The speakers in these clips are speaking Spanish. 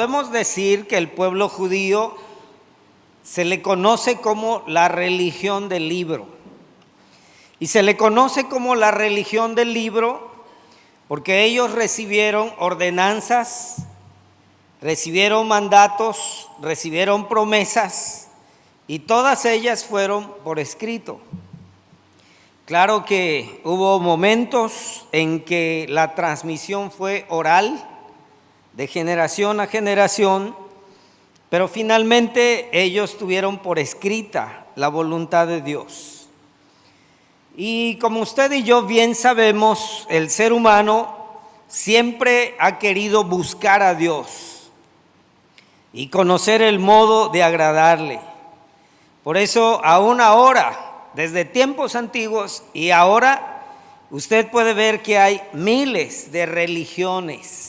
podemos decir que el pueblo judío se le conoce como la religión del libro. Y se le conoce como la religión del libro porque ellos recibieron ordenanzas, recibieron mandatos, recibieron promesas y todas ellas fueron por escrito. Claro que hubo momentos en que la transmisión fue oral, de generación a generación, pero finalmente ellos tuvieron por escrita la voluntad de Dios. Y como usted y yo bien sabemos, el ser humano siempre ha querido buscar a Dios y conocer el modo de agradarle. Por eso, aún ahora, desde tiempos antiguos y ahora, usted puede ver que hay miles de religiones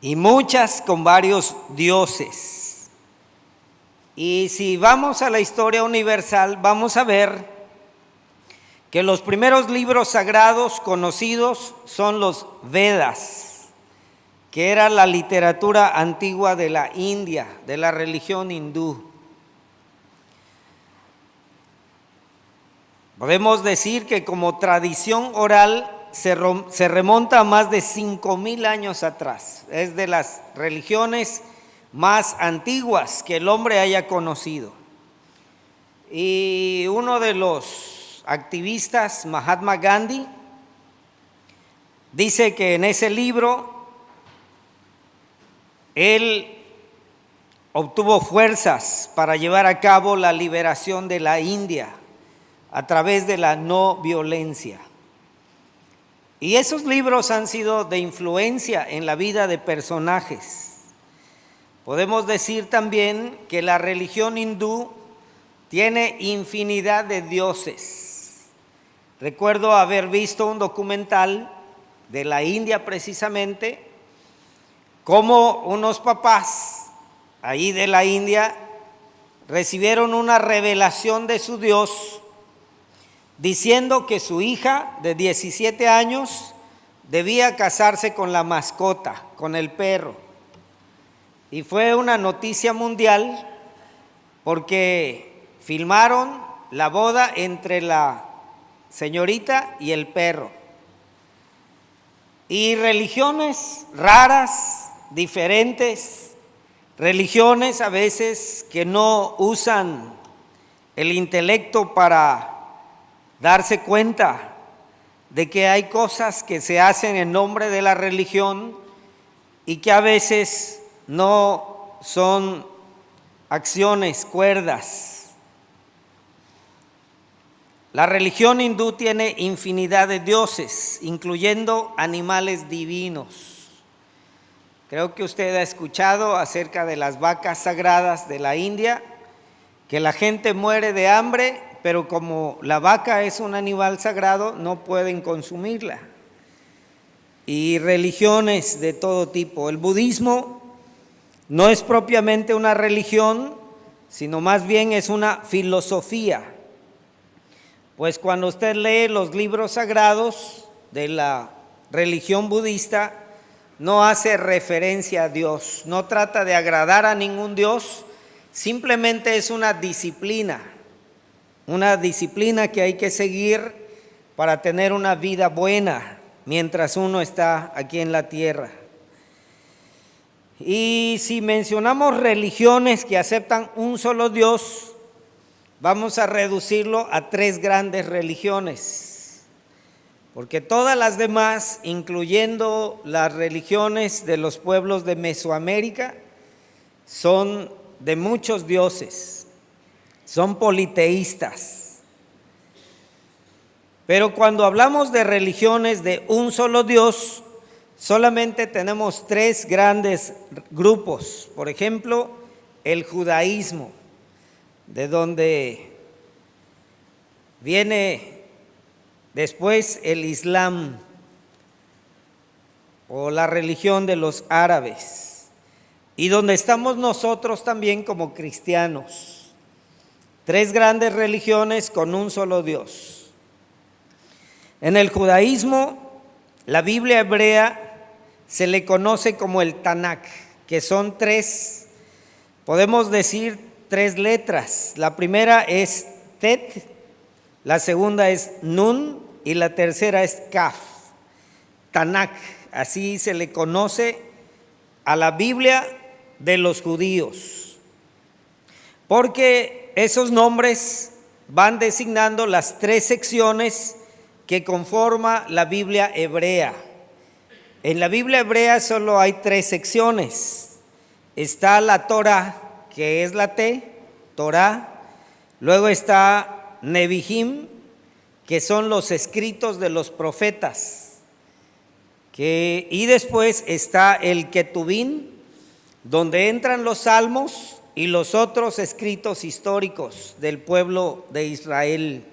y muchas con varios dioses. Y si vamos a la historia universal, vamos a ver que los primeros libros sagrados conocidos son los Vedas, que era la literatura antigua de la India, de la religión hindú. Podemos decir que como tradición oral se remonta a más de 5,000 años atrás. Es de las religiones más antiguas que el hombre haya conocido. Y uno de los activistas, Mahatma Gandhi, dice que en ese libro él obtuvo fuerzas para llevar a cabo la liberación de la India a través de la no violencia. Y esos libros han sido de influencia en la vida de personajes. Podemos decir también que la religión hindú tiene infinidad de dioses. Recuerdo haber visto un documental de la India precisamente, cómo unos papás ahí de la India recibieron una revelación de su Dios diciendo que su hija de 17 años debía casarse con la mascota, con el perro. Y fue una noticia mundial porque filmaron la boda entre la señorita y el perro. Y religiones raras, diferentes, religiones a veces que no usan el intelecto para darse cuenta de que hay cosas que se hacen en nombre de la religión y que a veces no son acciones cuerdas. La religión hindú tiene infinidad de dioses, incluyendo animales divinos. Creo que usted ha escuchado acerca de las vacas sagradas de la India, que la gente muere de hambre, pero como la vaca es un animal sagrado, no pueden consumirla. Y religiones de todo tipo. El budismo no es propiamente una religión, sino más bien es una filosofía. Pues cuando usted lee los libros sagrados de la religión budista, no hace referencia a Dios, no trata de agradar a ningún Dios, simplemente es una disciplina que hay que seguir para tener una vida buena mientras uno está aquí en la tierra. Y si mencionamos religiones que aceptan un solo Dios, vamos a reducirlo a 3 grandes religiones, porque todas las demás, incluyendo las religiones de los pueblos de Mesoamérica, son de muchos dioses. Son politeístas. Pero cuando hablamos de religiones de un solo Dios, solamente tenemos 3 grandes grupos. Por ejemplo, el judaísmo, de donde viene después el Islam o la religión de los árabes, y donde estamos nosotros también como cristianos. 3 grandes religiones con un solo Dios. En el judaísmo, la Biblia hebrea se le conoce como el Tanakh, que son tres, podemos decir tres letras. La primera es Tet, la segunda es Nun y la tercera es Kaf. Tanakh, así se le conoce a la Biblia de los judíos, porque esos nombres van designando las tres secciones que conforma la Biblia hebrea. En la Biblia hebrea solo hay tres secciones. Está la Torah, que es la T, Torah. Luego está Nebihim, que son los escritos de los profetas. Y después está el Ketubim, donde entran los salmos y los otros escritos históricos del pueblo de Israel.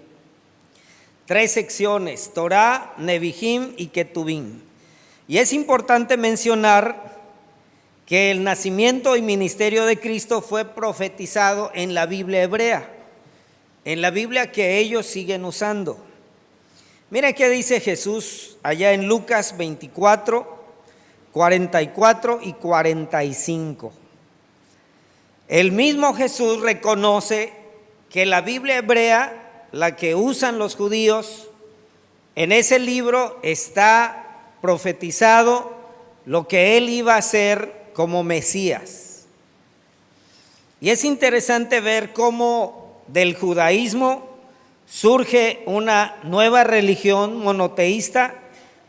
Tres secciones: Torah, Nebihim y Ketubim. Y es importante mencionar que el nacimiento y ministerio de Cristo fue profetizado en la Biblia hebrea, en la Biblia que ellos siguen usando. Mira qué dice Jesús allá en Lucas 24, 44 y 45. El mismo Jesús reconoce que la Biblia hebrea, la que usan los judíos, en ese libro está profetizado lo que él iba a hacer como Mesías. Y es interesante ver cómo del judaísmo surge una nueva religión monoteísta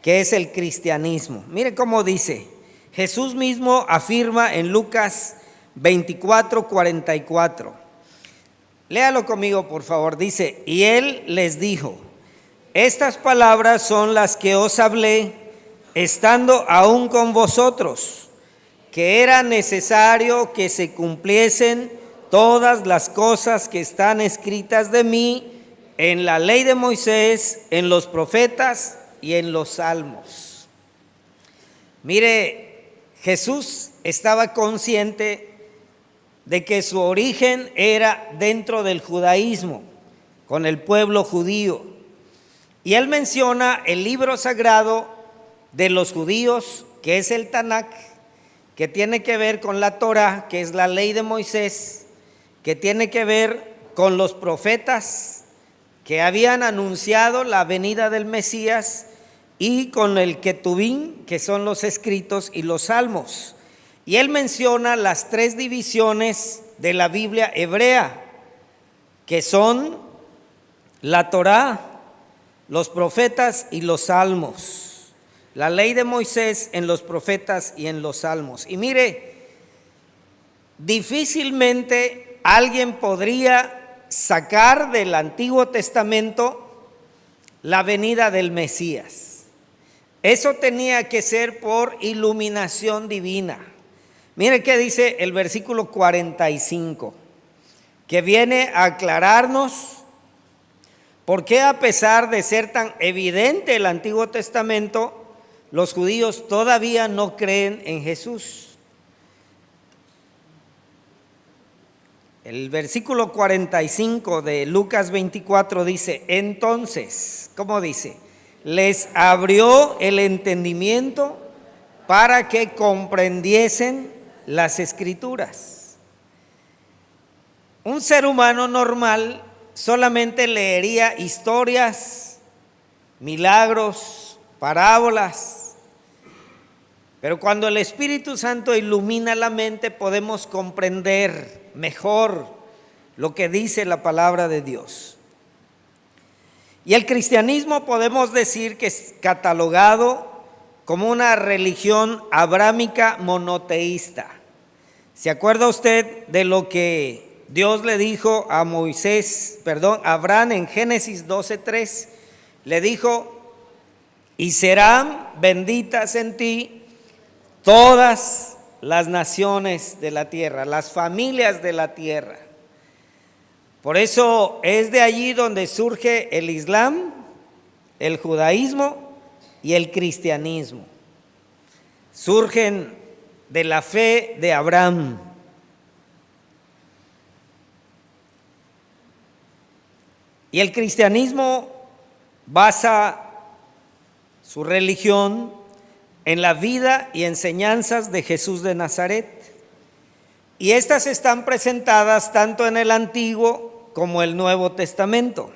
que es el cristianismo. Mire cómo dice, Jesús mismo afirma en Lucas 24, 44. Léalo conmigo, por favor. Dice, y él les dijo, estas palabras son las que os hablé estando aún con vosotros, que era necesario que se cumpliesen todas las cosas que están escritas de mí en la ley de Moisés, en los profetas y en los salmos. Mire, Jesús estaba consciente de que su origen era dentro del judaísmo, con el pueblo judío. Y él menciona el libro sagrado de los judíos, que es el Tanakh, que tiene que ver con la Torah, que es la ley de Moisés, que tiene que ver con los profetas que habían anunciado la venida del Mesías, y con el Ketubim, que son los escritos y los salmos. Y él menciona las tres divisiones de la Biblia hebrea, que son la Torah, los profetas y los salmos. La ley de Moisés en los profetas y en los salmos. Y mire, difícilmente alguien podría sacar del Antiguo Testamento la venida del Mesías. Eso tenía que ser por iluminación divina. Mire qué dice el versículo 45, que viene a aclararnos por qué, a pesar de ser tan evidente el Antiguo Testamento, los judíos todavía no creen en Jesús. El versículo 45 de Lucas 24 dice, entonces, ¿cómo dice? Les abrió el entendimiento para que comprendiesen las Escrituras. Un ser humano normal solamente leería historias, milagros, parábolas. Pero cuando el Espíritu Santo ilumina la mente, podemos comprender mejor lo que dice la palabra de Dios. Y el cristianismo podemos decir que es catalogado como una religión abrámica monoteísta. ¿Se acuerda usted de lo que Dios le dijo a Abraham en Génesis 12:3? Le dijo, y serán benditas en ti todas las naciones de la tierra, las familias de la tierra. Por eso es de allí donde surge el Islam, el judaísmo y el cristianismo. Surgen de la fe de Abraham. Y el cristianismo basa su religión en la vida y enseñanzas de Jesús de Nazaret. Y estas están presentadas tanto en el Antiguo como el Nuevo Testamento.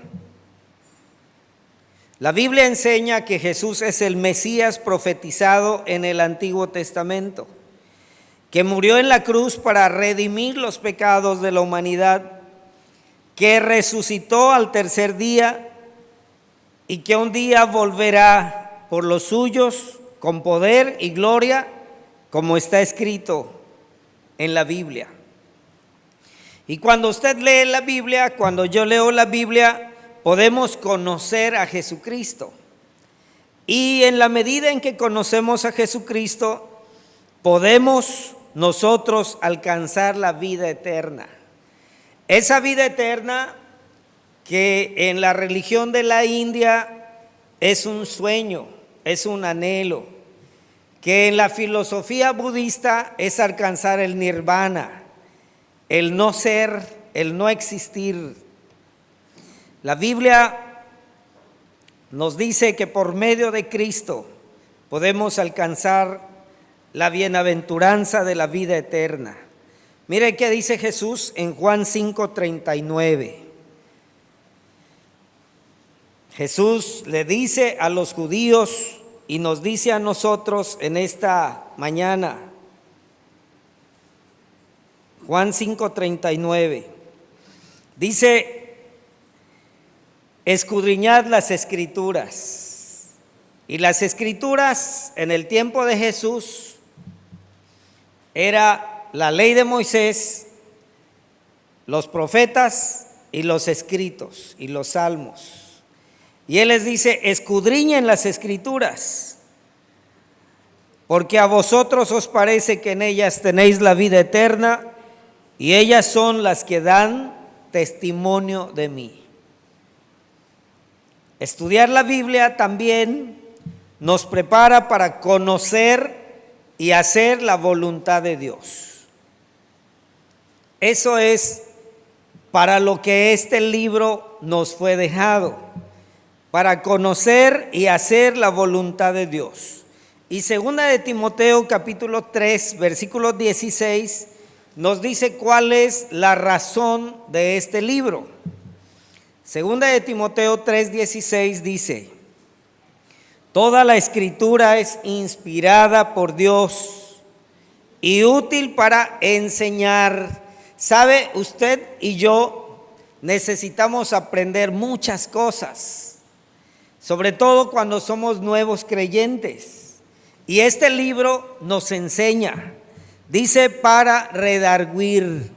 La Biblia enseña que Jesús es el Mesías profetizado en el Antiguo Testamento, que murió en la cruz para redimir los pecados de la humanidad, que resucitó al tercer día y que un día volverá por los suyos con poder y gloria, como está escrito en la Biblia. Y cuando usted lee la Biblia, cuando yo leo la Biblia, podemos conocer a Jesucristo. Y en la medida en que conocemos a Jesucristo, podemos nosotros alcanzar la vida eterna. Esa vida eterna que en la religión de la India es un sueño, es un anhelo, que en la filosofía budista es alcanzar el nirvana, el no ser, el no existir. La Biblia nos dice que por medio de Cristo podemos alcanzar la bienaventuranza de la vida eterna. Mire qué dice Jesús en Juan 5:39. Jesús le dice a los judíos y nos dice a nosotros en esta mañana. Juan 5:39. Dice: escudriñad las Escrituras. Y las Escrituras en el tiempo de Jesús era la ley de Moisés, los profetas y los escritos y los salmos. Y Él les dice: escudriñen las Escrituras, porque a vosotros os parece que en ellas tenéis la vida eterna, y ellas son las que dan testimonio de mí. Estudiar la Biblia también nos prepara para conocer y hacer la voluntad de Dios. Eso es para lo que este libro nos fue dejado, para conocer y hacer la voluntad de Dios. Y segunda de Timoteo capítulo 3, versículo 16, nos dice cuál es la razón de este libro. Segunda de Timoteo 3:16 dice: toda la Escritura es inspirada por Dios y útil para enseñar. ¿Sabe? Usted y yo necesitamos aprender muchas cosas, sobre todo cuando somos nuevos creyentes. Y este libro nos enseña, dice, para redarguir.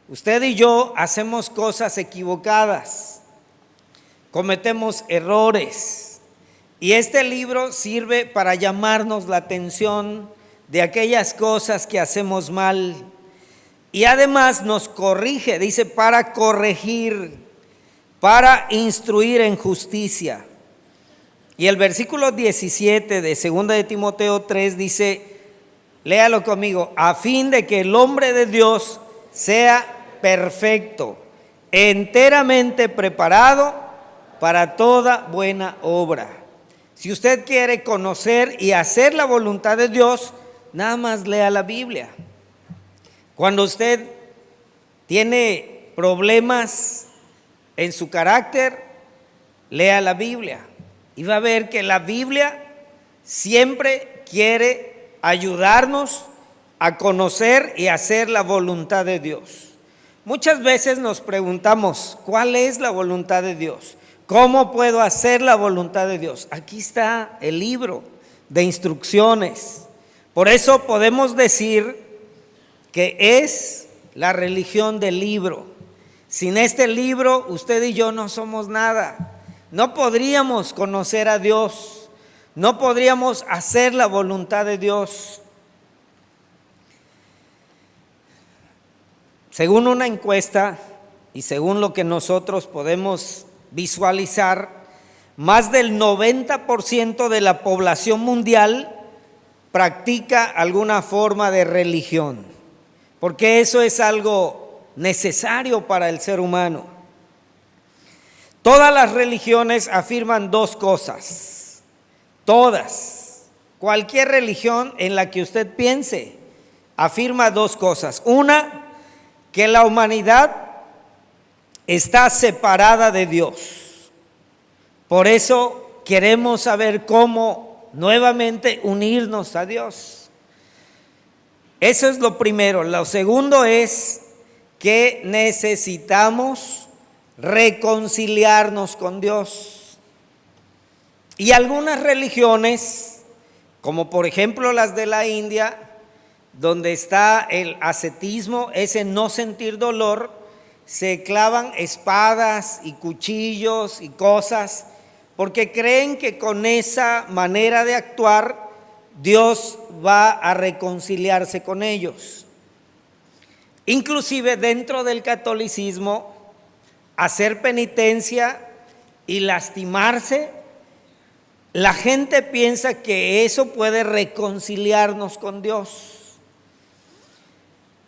Usted y yo hacemos cosas equivocadas, cometemos errores, y este libro sirve para llamarnos la atención de aquellas cosas que hacemos mal. Y además nos corrige, dice, para corregir, para instruir en justicia. Y el versículo 17 de 2 de Timoteo 3 dice, léalo conmigo: a fin de que el hombre de Dios sea perfecto, enteramente preparado para toda buena obra. Si usted quiere conocer y hacer la voluntad de Dios, nada más lea la Biblia. Cuando usted tiene problemas en su carácter, lea la Biblia y va a ver que la Biblia siempre quiere ayudarnos a conocer y hacer la voluntad de Dios. Muchas veces nos preguntamos, ¿cuál es la voluntad de Dios? ¿Cómo puedo hacer la voluntad de Dios? Aquí está el libro de instrucciones. Por eso podemos decir que es la religión del libro. Sin este libro, usted y yo no somos nada. No podríamos conocer a Dios, no podríamos hacer la voluntad de Dios. Según una encuesta y según lo que nosotros podemos visualizar, más del 90% de la población mundial practica alguna forma de religión, porque eso es algo necesario para el ser humano. Todas las religiones afirman dos cosas, todas. cualquier religión en la que usted piense, afirma dos cosas. Una, que la humanidad está separada de Dios. Por eso queremos saber cómo nuevamente unirnos a Dios. Eso es lo primero. Lo segundo es que necesitamos reconciliarnos con Dios. Y algunas religiones, como por ejemplo las de la India, donde está el ascetismo, ese no sentir dolor, se clavan espadas y cuchillos y cosas, porque creen que con esa manera de actuar Dios va a reconciliarse con ellos. Inclusive dentro del catolicismo, hacer penitencia y lastimarse, la gente piensa que eso puede reconciliarnos con Dios.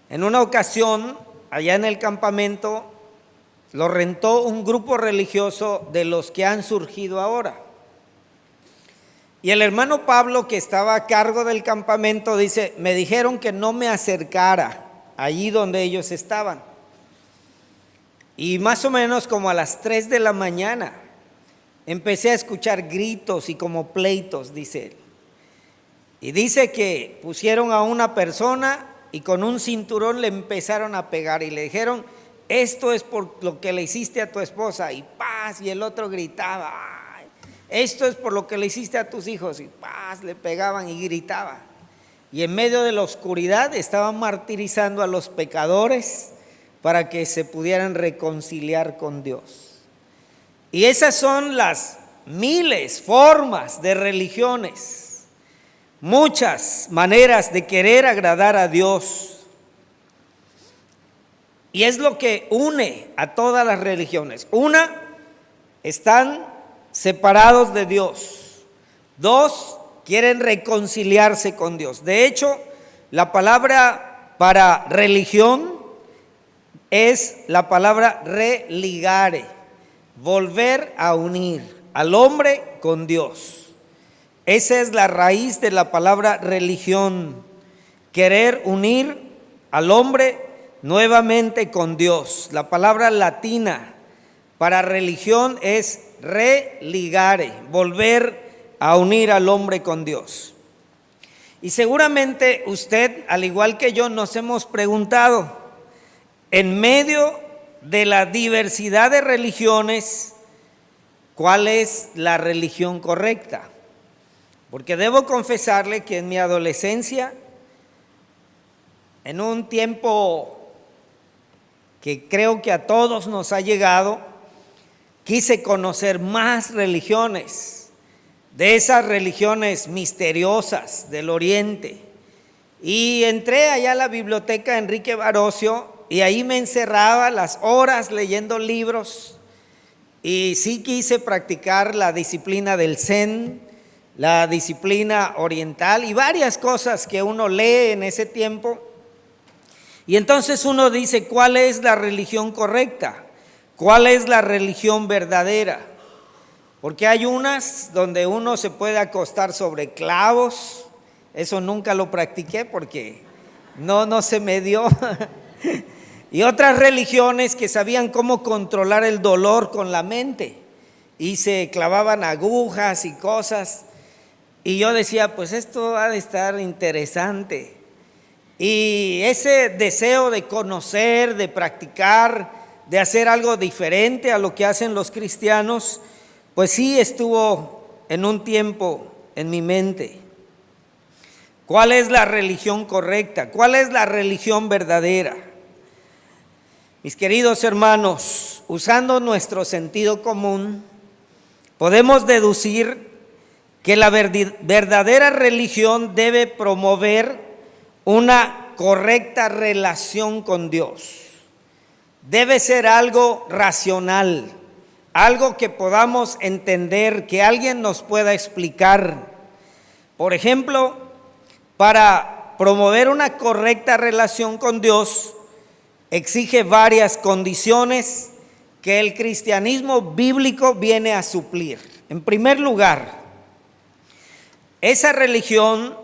En una ocasión, allá en el campamento, lo rentó un grupo religioso de los que han surgido ahora. Y el hermano Pablo, que estaba a cargo del campamento, dice: me dijeron que no me acercara allí donde ellos estaban. Y más o menos como a las 3 de la mañana, empecé a escuchar gritos y como pleitos, dice él. Y dice que pusieron a una persona y con un cinturón le empezaron a pegar y le dijeron: esto es por lo que le hiciste a tu esposa, y paz, y el otro gritaba: ay, esto es por lo que le hiciste a tus hijos, y paz, le pegaban y gritaban. Y en medio de la oscuridad estaban martirizando a los pecadores para que se pudieran reconciliar con Dios. Y esas son las miles formas de religiones, muchas maneras de querer agradar a Dios. Y es lo que une a todas las religiones. Una, están separados de Dios. Dos, quieren reconciliarse con Dios. De hecho, la palabra para religión es la palabra religare, volver a unir al hombre con Dios. Esa es la raíz de la palabra religión, querer unir al hombre nuevamente con Dios. La palabra latina para religión es religare, volver a unir al hombre con Dios. Y seguramente usted, al igual que yo, nos hemos preguntado, en medio de la diversidad de religiones, ¿cuál es la religión correcta? Porque debo confesarle que en mi adolescencia, en un tiempo que creo que a todos nos ha llegado, quise conocer más religiones, de esas religiones misteriosas del Oriente. Y entré allá a la biblioteca Enrique Barocio y ahí me encerraba las horas leyendo libros. Y sí quise practicar la disciplina del Zen, la disciplina oriental y varias cosas que uno lee en ese tiempo. Y entonces uno dice: ¿cuál es la religión correcta? ¿Cuál es la religión verdadera? Porque hay unas donde uno se puede acostar sobre clavos. Eso nunca lo practiqué porque no se me dio. Y otras religiones que sabían cómo controlar el dolor con la mente y se clavaban agujas y cosas. Y yo decía: pues esto ha de estar interesante. Y ese deseo de conocer, de practicar, de hacer algo diferente a lo que hacen los cristianos, pues sí estuvo en un tiempo en mi mente. ¿Cuál es la religión correcta? ¿Cuál es la religión verdadera? Mis queridos hermanos, usando nuestro sentido común, podemos deducir que la verdadera religión debe promover una correcta relación con Dios. Debe ser algo racional, algo que podamos entender, que alguien nos pueda explicar. Por ejemplo, para promover una correcta relación con Dios, exige varias condiciones que el cristianismo bíblico viene a suplir. En primer lugar, esa religión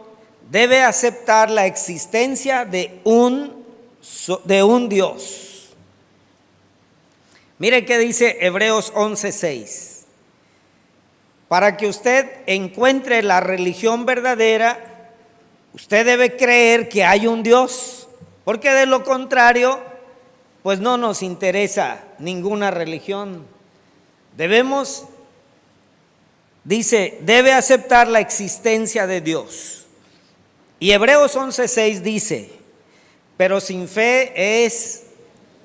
debe aceptar la existencia de un Dios. Mire qué dice Hebreos 11:6. Para que usted encuentre la religión verdadera, usted debe creer que hay un Dios, porque de lo contrario, pues no nos interesa ninguna religión. Debe aceptar la existencia de Dios. Y Hebreos 11:6 dice, pero sin fe es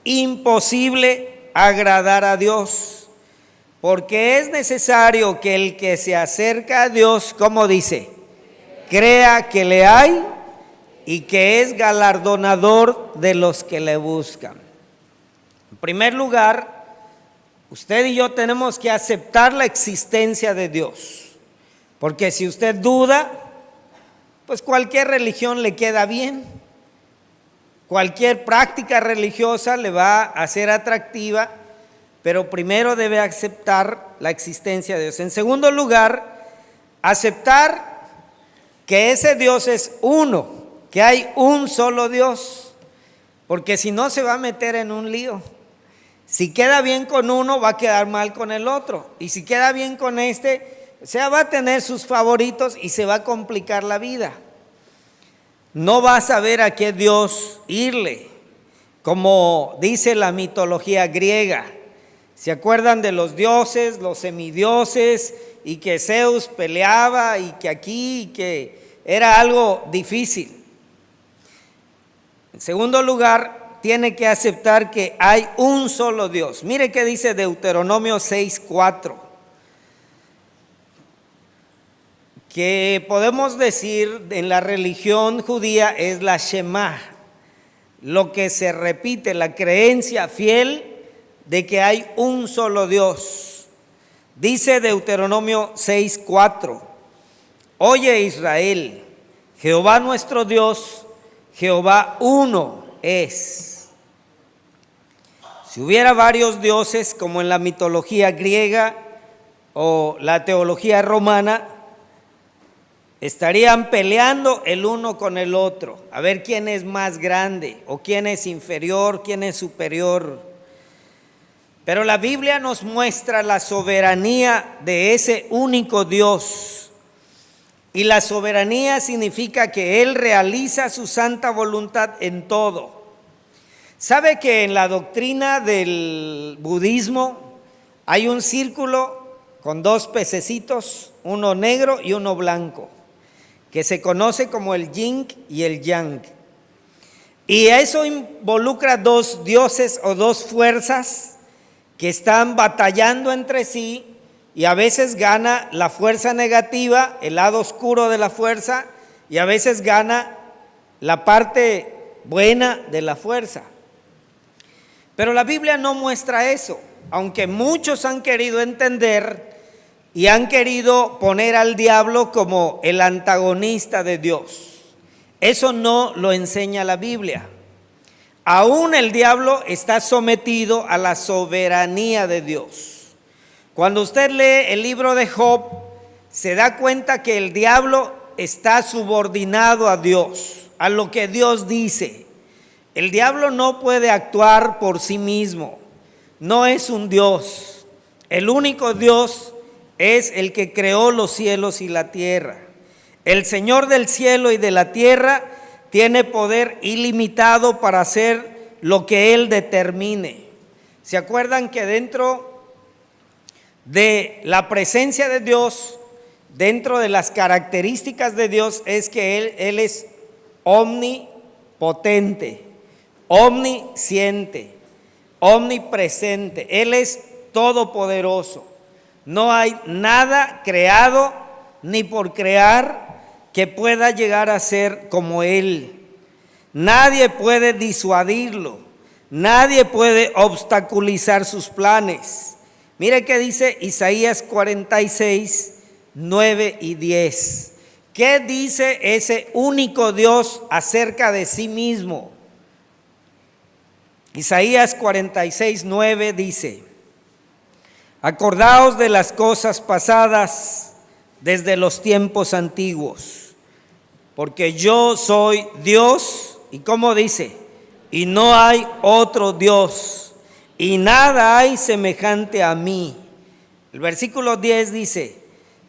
imposible agradar a Dios. Porque es necesario que el que se acerca a Dios, como dice, crea que le hay y que es galardonador de los que le buscan. En primer lugar, usted y yo tenemos que aceptar la existencia de Dios. Porque si usted duda, pues cualquier religión le queda bien. Cualquier práctica religiosa le va a ser atractiva. Pero primero debe aceptar la existencia de Dios. En segundo lugar, aceptar que ese Dios es uno, que hay un solo Dios, porque si no se va a meter en un lío. Si queda bien con uno, va a quedar mal con el otro. Y si queda bien con este, o sea, va a tener sus favoritos y se va a complicar la vida. No va a saber a qué Dios irle, como dice la mitología griega. ¿Se acuerdan de los dioses, los semidioses, y que Zeus peleaba y que aquí, y que era algo difícil? En segundo lugar, tiene que aceptar que hay un solo Dios. Mire qué dice Deuteronomio 6:4. Que podemos decir en la religión judía es la Shema, lo que se repite, la creencia fiel de que hay un solo Dios. Dice Deuteronomio 6:4, oye Israel, Jehová nuestro Dios, Jehová uno es. Si hubiera varios dioses, como en la mitología griega o la teología romana, estarían peleando el uno con el otro, a ver quién es más grande o quién es inferior, quién es superior. Pero la Biblia nos muestra la soberanía de ese único Dios. Y la soberanía significa que Él realiza su santa voluntad en todo. ¿Sabe que en la doctrina del budismo hay un círculo con dos pececitos, uno negro y uno blanco, que se conoce como el yin y el yang? Y eso involucra dos dioses o dos fuerzas que están batallando entre sí, y a veces gana la fuerza negativa, el lado oscuro de la fuerza, y a veces gana la parte buena de la fuerza. Pero la Biblia no muestra eso, aunque muchos han querido entender y han querido poner al diablo como el antagonista de Dios. Eso no lo enseña la Biblia. Aún el diablo está sometido a la soberanía de Dios. Cuando usted lee el libro de Job, se da cuenta que el diablo está subordinado a Dios, a lo que Dios dice. El diablo no puede actuar por sí mismo, no es un Dios. El único Dios es el que creó los cielos y la tierra. El Señor del cielo y de la tierra tiene poder ilimitado para hacer lo que Él determine. ¿Se acuerdan que dentro de la presencia de Dios, dentro de las características de Dios, es que Él es omnipotente, omnisciente, omnipresente? Él es todopoderoso. No hay nada creado ni por crear que pueda llegar a ser como Él. Nadie puede disuadirlo, nadie puede obstaculizar sus planes. Mire qué dice Isaías 46, 9 y 10. ¿Qué dice ese único Dios acerca de sí mismo? Isaías 46, 9 dice: acordaos de las cosas pasadas, desde los tiempos antiguos. Porque yo soy Dios, y como dice, y no hay otro Dios, y nada hay semejante a mí. El versículo 10 dice,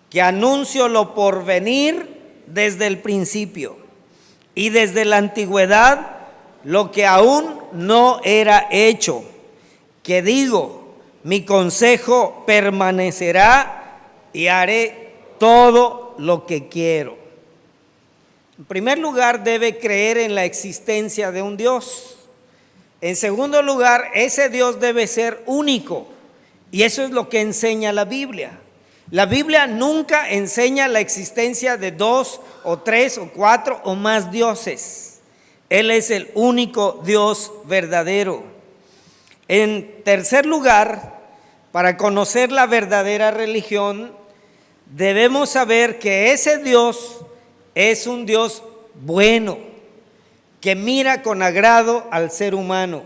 que anuncio lo por venir desde el principio, y desde la antigüedad lo que aún no era hecho, que digo, mi consejo permanecerá y haré todo lo que quiero. En primer lugar, debe creer en la existencia de un Dios. En segundo lugar, ese Dios debe ser único, y eso es lo que enseña la Biblia. La Biblia nunca enseña la existencia de 2 o 3 o 4 o más dioses. Él es el único Dios verdadero. En tercer lugar, para conocer la verdadera religión, debemos saber que ese Dios es un Dios bueno, que mira con agrado al ser humano.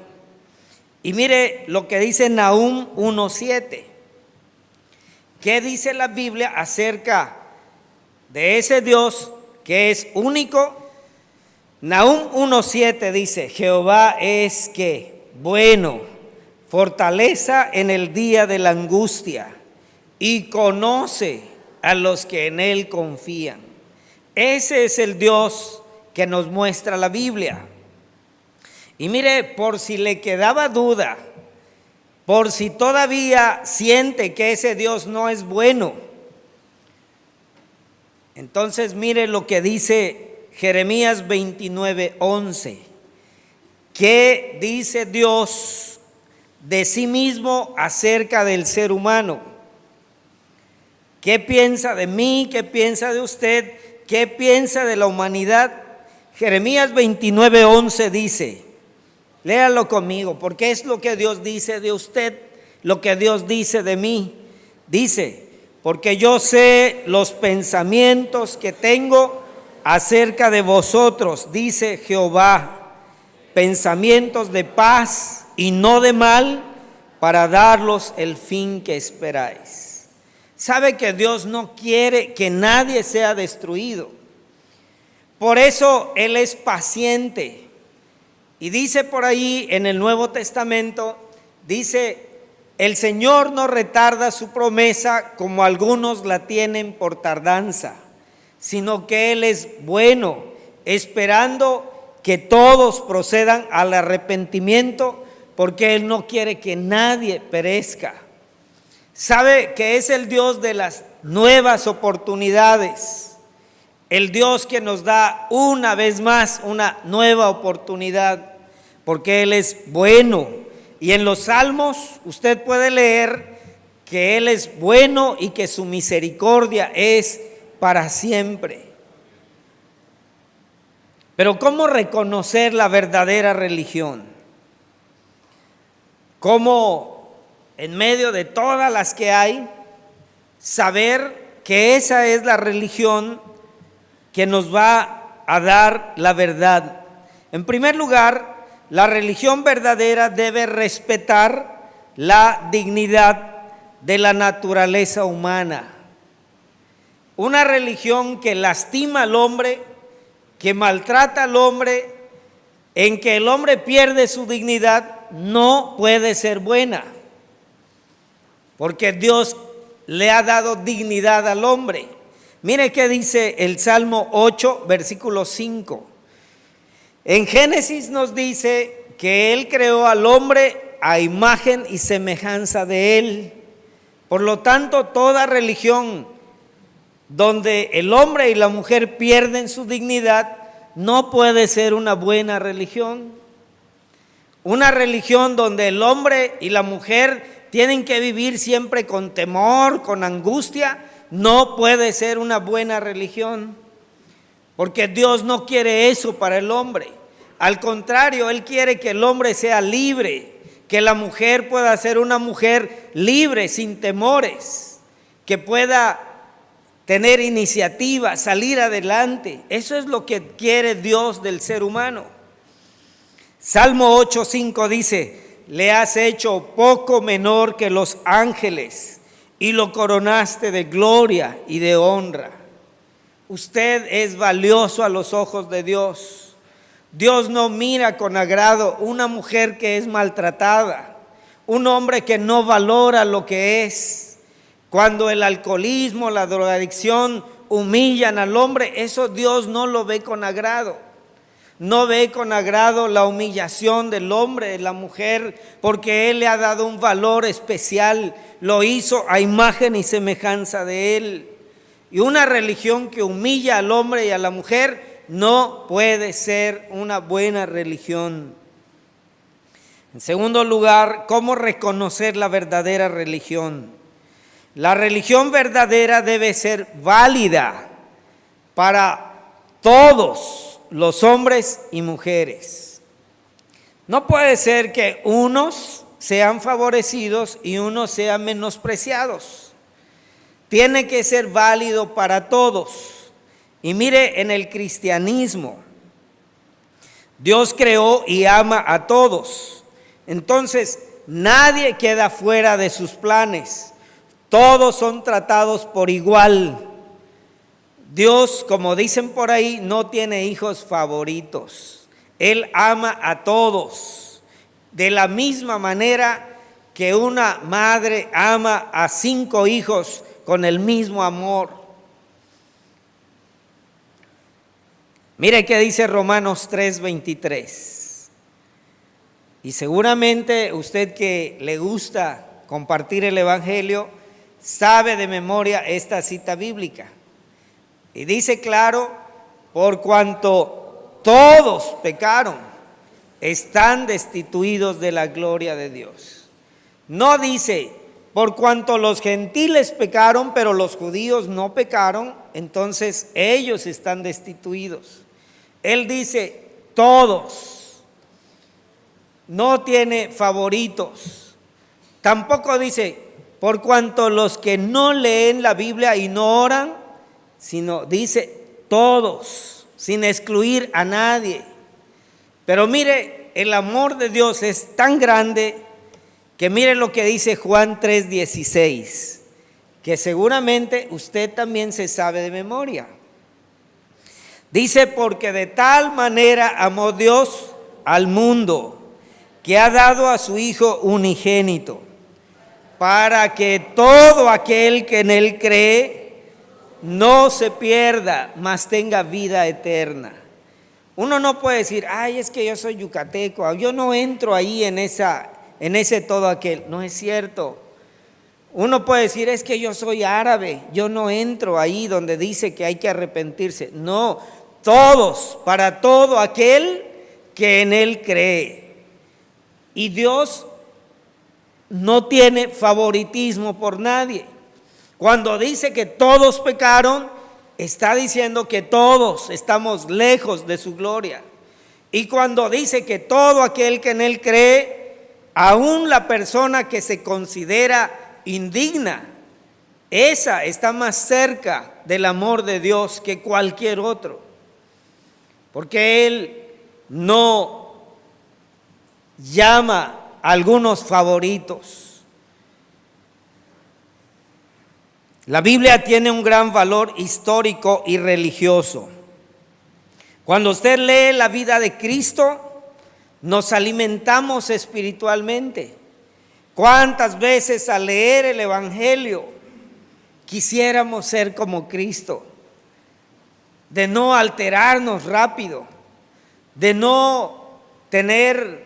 Y mire lo que dice Nahum 1:7. ¿Qué dice la Biblia acerca de ese Dios que es único? Nahum 1:7 dice, Jehová es que bueno, fortaleza en el día de la angustia, y conoce a los que en él confían. Ese es el Dios que nos muestra la Biblia. Y mire, por si le quedaba duda, por si todavía siente que ese Dios no es bueno, entonces mire lo que dice Jeremías 29:11. ¿Qué dice Dios de sí mismo acerca del ser humano? ¿Qué piensa de mí? ¿Qué piensa de usted? ¿Qué piensa de la humanidad? Jeremías 29:11 dice, léalo conmigo, porque es lo que Dios dice de usted, lo que Dios dice de mí. Dice, porque yo sé los pensamientos que tengo acerca de vosotros, dice Jehová, pensamientos de paz y no de mal, para darlos el fin que esperáis. Sabe que Dios no quiere que nadie sea destruido. Por eso Él es paciente. Y dice por ahí en el Nuevo Testamento, dice, el Señor no retarda su promesa como algunos la tienen por tardanza, sino que Él es bueno, esperando que todos procedan al arrepentimiento, porque Él no quiere que nadie perezca. Sabe que es el Dios de las nuevas oportunidades, el Dios que nos da una vez más una nueva oportunidad, porque Él es bueno. Y en los Salmos usted puede leer que Él es bueno y que su misericordia es para siempre. Pero ¿cómo reconocer la verdadera religión? ¿Cómo en medio de todas las que hay saber que esa es la religión que nos va a dar la verdad? En primer lugar, la religión verdadera debe respetar la dignidad de la naturaleza humana. Una religión que lastima al hombre, que maltrata al hombre, en que el hombre pierde su dignidad, no puede ser buena, porque Dios le ha dado dignidad al hombre. Mire qué dice el Salmo 8, versículo 5. En Génesis nos dice que Él creó al hombre a imagen y semejanza de Él. Por lo tanto, toda religión donde el hombre y la mujer pierden su dignidad no puede ser una buena religión. Una religión donde el hombre y la mujer tienen que vivir siempre con temor, con angustia, no puede ser una buena religión, porque Dios no quiere eso para el hombre. Al contrario, Él quiere que el hombre sea libre, que la mujer pueda ser una mujer libre, sin temores, que pueda tener iniciativa, salir adelante. Eso es lo que quiere Dios del ser humano. Salmo 8:5 dice, le has hecho poco menor que los ángeles y lo coronaste de gloria y de honra. Usted es valioso a los ojos de Dios. Dios no mira con agrado una mujer que es maltratada, un hombre que no valora lo que es. Cuando el alcoholismo, la drogadicción humillan al hombre, eso Dios no lo ve con agrado. No ve con agrado la humillación del hombre, de la mujer, porque Él le ha dado un valor especial. Lo hizo a imagen y semejanza de Él. Y una religión que humilla al hombre y a la mujer no puede ser una buena religión. En segundo lugar, ¿cómo reconocer la verdadera religión? La religión verdadera debe ser válida para todos los hombres y mujeres. No puede ser que unos sean favorecidos y unos sean menospreciados. Tiene que ser válido para todos. Y mire, en el cristianismo, Dios creó y ama a todos. Entonces, nadie queda fuera de sus planes. Todos son tratados por igual. Dios, como dicen por ahí, no tiene hijos favoritos. Él ama a todos. De la misma manera que una madre ama a 5 hijos con el mismo amor. Mire qué dice Romanos 3:23. Y seguramente usted que le gusta compartir el Evangelio, sabe de memoria esta cita bíblica. Y dice claro, por cuanto todos pecaron, están destituidos de la gloria de Dios. No dice, por cuanto los gentiles pecaron, pero los judíos no pecaron, entonces ellos están destituidos. Él dice, todos. No tiene favoritos. Tampoco dice, por cuanto los que no leen la Biblia y no oran, sino dice todos, sin excluir a nadie. Pero mire, el amor de Dios es tan grande que mire lo que dice Juan 3:16, que seguramente usted también se sabe de memoria. Dice, porque de tal manera amó Dios al mundo, que ha dado a su Hijo unigénito, para que todo aquel que en Él cree no se pierda, mas tenga vida eterna. Uno no puede decir, ay, es que yo soy yucateco, yo no entro ahí en ese todo aquel. No es cierto. Uno puede decir, es que yo soy árabe, yo no entro ahí donde dice que hay que arrepentirse. No, todos, para todo aquel que en Él cree. Y Dios no tiene favoritismo por nadie. Cuando dice que todos pecaron, está diciendo que todos estamos lejos de su gloria. Y cuando dice que todo aquel que en Él cree, aún la persona que se considera indigna, esa está más cerca del amor de Dios que cualquier otro. Porque Él no llama a algunos favoritos. La Biblia tiene un gran valor histórico y religioso. Cuando usted lee la vida de Cristo, nos alimentamos espiritualmente. ¿Cuántas veces al leer el Evangelio quisiéramos ser como Cristo? De no alterarnos rápido, de no tener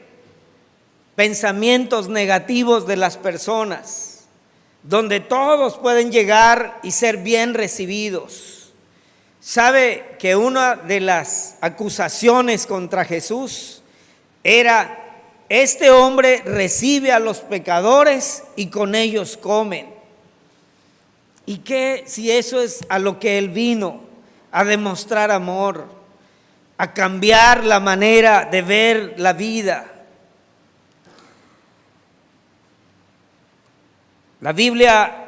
pensamientos negativos de las personas, donde todos pueden llegar y ser bien recibidos. ¿Sabe que una de las acusaciones contra Jesús era, este hombre recibe a los pecadores y con ellos comen? ¿Y qué si eso es a lo que Él vino? A demostrar amor, a cambiar la manera de ver la vida. La Biblia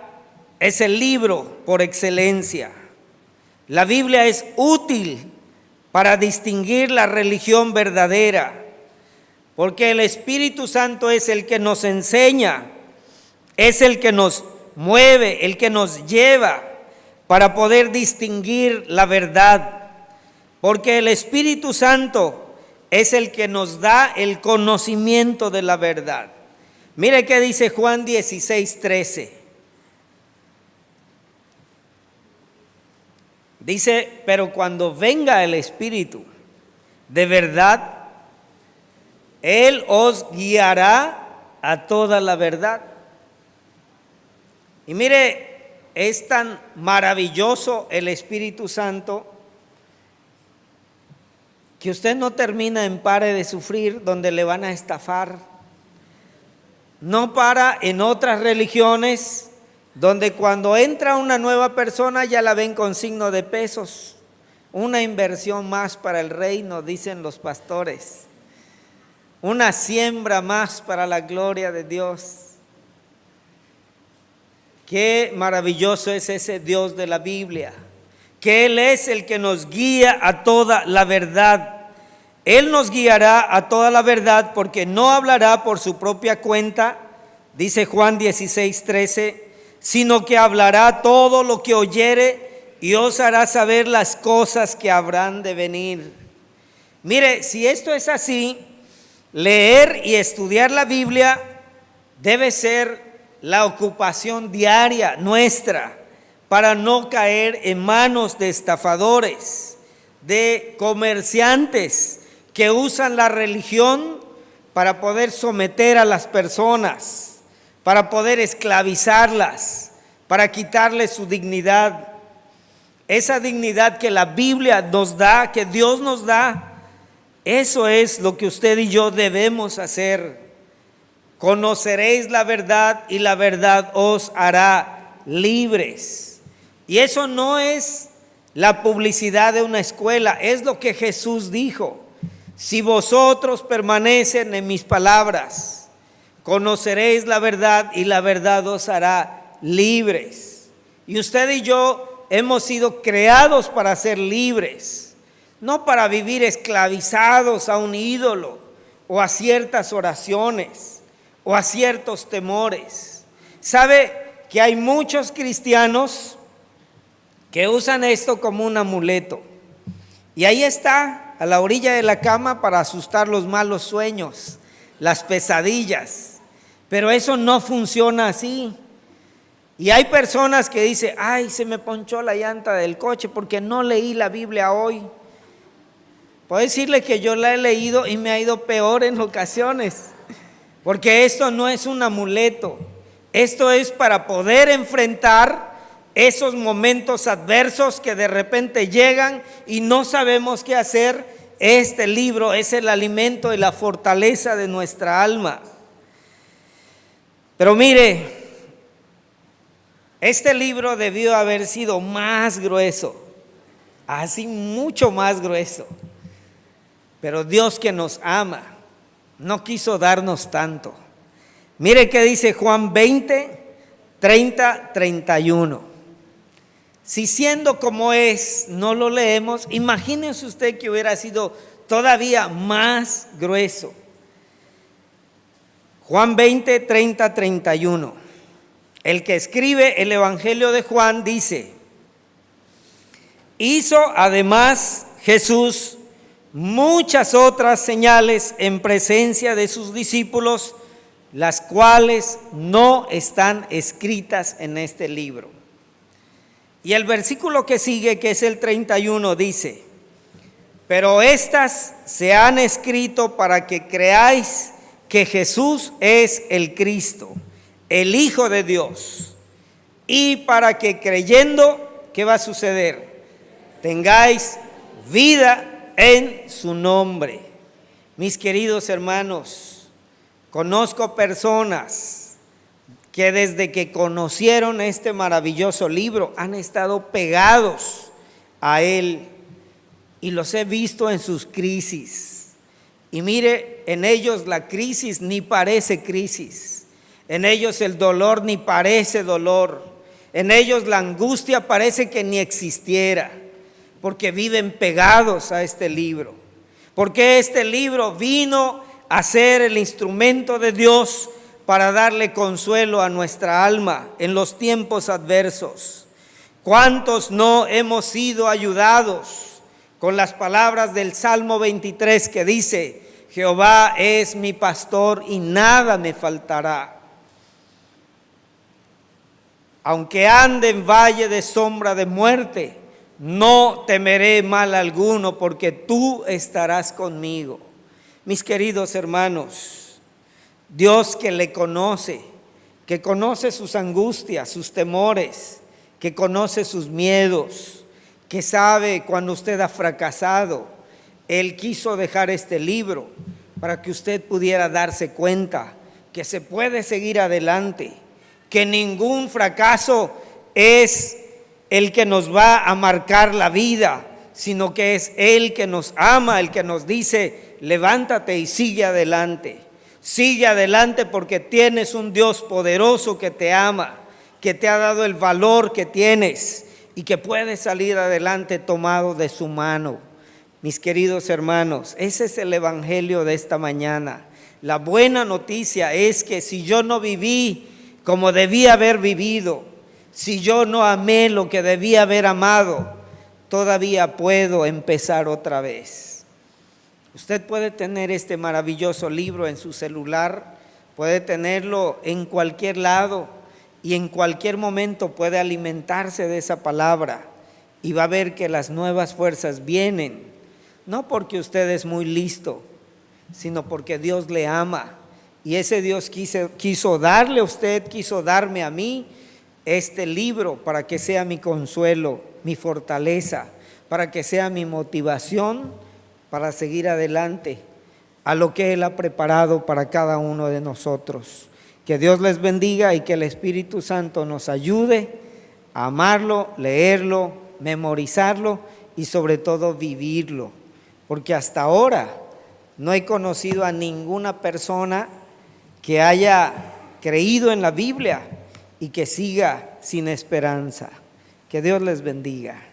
es el libro por excelencia. La Biblia es útil para distinguir la religión verdadera, porque el Espíritu Santo es el que nos enseña, es el que nos mueve, el que nos lleva para poder distinguir la verdad. Porque el Espíritu Santo es el que nos da el conocimiento de la verdad. Mire qué dice Juan 16:13. Dice, pero cuando venga el Espíritu de verdad, Él os guiará a toda la verdad. Y mire, es tan maravilloso el Espíritu Santo que usted no termina en pare de sufrir donde le van a estafar. No para en otras religiones donde cuando entra una nueva persona ya la ven con signo de pesos. Una inversión más para el reino, dicen los pastores. Una siembra más para la gloria de Dios. Qué maravilloso es ese Dios de la Biblia, que Él es el que nos guía a toda la verdad. Él nos guiará a toda la verdad porque no hablará por su propia cuenta, dice Juan 16:13, sino que hablará todo lo que oyere y os hará saber las cosas que habrán de venir. Mire, si esto es así, leer y estudiar la Biblia debe ser la ocupación diaria nuestra para no caer en manos de estafadores, de comerciantes que usan la religión para poder someter a las personas, para poder esclavizarlas, para quitarles su dignidad. Esa dignidad que la Biblia nos da, que Dios nos da, eso es lo que usted y yo debemos hacer. Conoceréis la verdad y la verdad os hará libres. Y eso no es la publicidad de una escuela, es lo que Jesús dijo. Si vosotros permanecen en mis palabras, conoceréis la verdad y la verdad os hará libres. Y usted y yo hemos sido creados para ser libres, no para vivir esclavizados a un ídolo o a ciertas oraciones o a ciertos temores. ¿Sabe que hay muchos cristianos que usan esto como un amuleto? Y ahí está, a la orilla de la cama para asustar los malos sueños, las pesadillas. Pero eso no funciona así. Y hay personas que dicen, ay, se me ponchó la llanta del coche porque no leí la Biblia hoy. Puedo decirle que yo la he leído y me ha ido peor en ocasiones. Porque esto no es un amuleto, esto es para poder enfrentar esos momentos adversos que de repente llegan y no sabemos qué hacer. Este libro es el alimento y la fortaleza de nuestra alma. Pero mire, este libro debió haber sido más grueso, así mucho más grueso. Pero Dios que nos ama no quiso darnos tanto. Mire qué dice Juan 20:30-31. Si siendo como es no lo leemos, imagínese usted que hubiera sido todavía más grueso. Juan 20:30-31. El que escribe el Evangelio de Juan dice: hizo además Jesús muchas otras señales en presencia de sus discípulos, las cuales no están escritas en este libro. Y el versículo que sigue, que es el 31, dice: pero estas se han escrito para que creáis que Jesús es el Cristo, el Hijo de Dios, y para que creyendo, ¿qué va a suceder? Tengáis vida en su nombre. Mis queridos hermanos, conozco personas que desde que conocieron este maravilloso libro han estado pegados a él y los he visto en sus crisis. Y mire, en ellos la crisis ni parece crisis, en ellos el dolor ni parece dolor, en ellos la angustia parece que ni existiera, porque viven pegados a este libro, porque este libro vino a ser el instrumento de Dios para darle consuelo a nuestra alma en los tiempos adversos. ¿Cuántos no hemos sido ayudados con las palabras del Salmo 23 que dice: Jehová es mi pastor y nada me faltará? Aunque ande en valle de sombra de muerte, no temeré mal alguno, porque tú estarás conmigo. Mis queridos hermanos, Dios que le conoce, que conoce sus angustias, sus temores, que conoce sus miedos, que sabe cuando usted ha fracasado, Él quiso dejar este libro para que usted pudiera darse cuenta que se puede seguir adelante, que ningún fracaso es el que nos va a marcar la vida, sino que es Él que nos ama, el que nos dice: levántate y sigue adelante. Sigue adelante porque tienes un Dios poderoso que te ama, que te ha dado el valor que tienes y que puedes salir adelante tomado de su mano. Mis queridos hermanos, ese es el evangelio de esta mañana. La buena noticia es que si yo no viví como debía haber vivido, si yo no amé lo que debía haber amado, todavía puedo empezar otra vez. Usted puede tener este maravilloso libro en su celular, puede tenerlo en cualquier lado y en cualquier momento puede alimentarse de esa palabra y va a ver que las nuevas fuerzas vienen, no porque usted es muy listo, sino porque Dios le ama. Y ese Dios quiso darle a usted, quiso darme a mí este libro para que sea mi consuelo, mi fortaleza, para que sea mi motivación para seguir adelante a lo que Él ha preparado para cada uno de nosotros. Que Dios les bendiga y que el Espíritu Santo nos ayude a amarlo, leerlo, memorizarlo y sobre todo vivirlo. Porque hasta ahora no he conocido a ninguna persona que haya creído en la Biblia y que siga sin esperanza. Que Dios les bendiga.